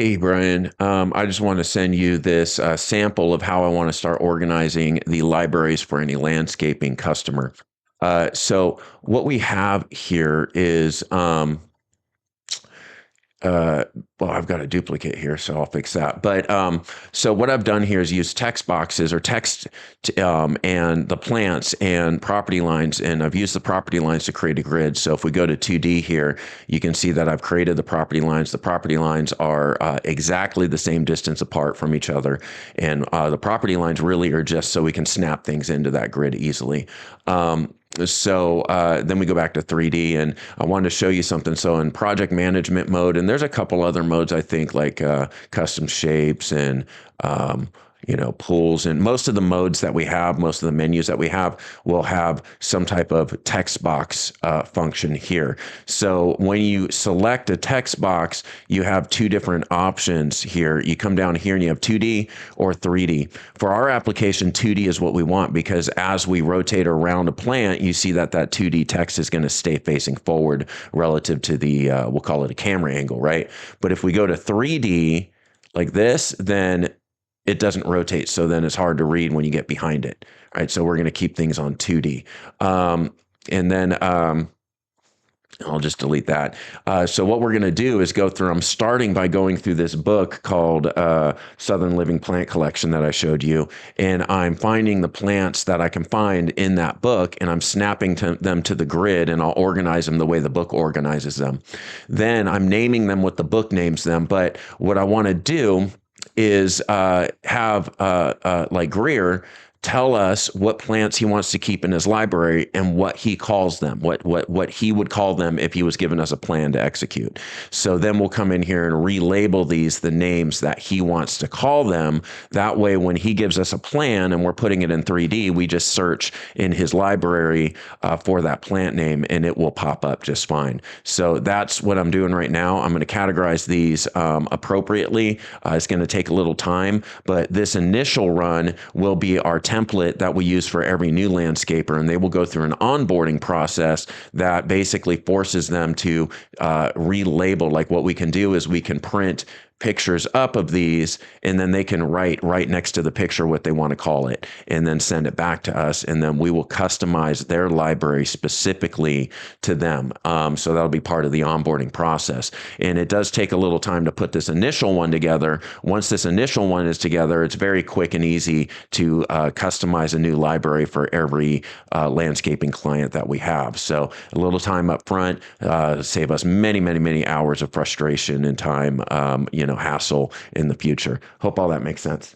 Hey, Brian. I just want to send you this sample of how I want to start organizing the libraries for any landscaping customer. So what we have here is uh, well, I've got a duplicate here, so I'll fix that. But so what I've done here is use text boxes or text and the plants and property lines, and I've used the property lines to create a grid. So if we go to 2D here, you can see that I've created the property lines. The property lines are exactly the same distance apart from each other, and the property lines really are just so we can snap things into that grid easily. Then we go back to 3D, and I wanted to show you something. So in project management mode, and there's a couple other modes I think, like custom shapes and pools, and most of the modes that we have, most of the menus that we have will have some type of text box function here. So when you select a text box, you have two different options here. You come down here and you have 2D or 3D. For our application, 2D is what we want, because as we rotate around a plant, you see that that 2D text is going to stay facing forward relative to the, we'll call it a camera angle, right? But if we go to 3D like this, then it doesn't rotate. So then it's hard to read when you get behind it, right? So we're going to keep things on 2D. And then I'll just delete that. So what we're going to do is go through, I'm starting by going through this book called Southern Living Plant Collection that I showed you. And I'm finding the plants that I can find in that book, and I'm snapping them to the grid, and I'll organize them the way the book organizes them. Then I'm naming them what the book names them. But what I want to do is have like Greer tell us what plants he wants to keep in his library and what he calls them, what he would call them if he was giving us a plan to execute. So then we'll come in here and relabel these the names that he wants to call them. That way, when he gives us a plan and we're putting it in 3D, we just search in his library for that plant name, and it will pop up just fine. So that's what I'm doing right now. I'm going to categorize these appropriately. It's going to take a little time, but this initial run will be our template that we use for every new landscaper, and they will go through an onboarding process that basically forces them to relabel. Like, what we can do is we can print pictures up of these, and then they can write right next to the picture what they want to call it, and then send it back to us, and then we will customize their library specifically to them. So that'll be part of the onboarding process. And it does take a little time to put this initial one together. Once this initial one is together, it's very quick and easy to customize a new library for every landscaping client that we have. So a little time up front, save us many, many, many hours of frustration and time, hassle in the future. Hope all that makes sense.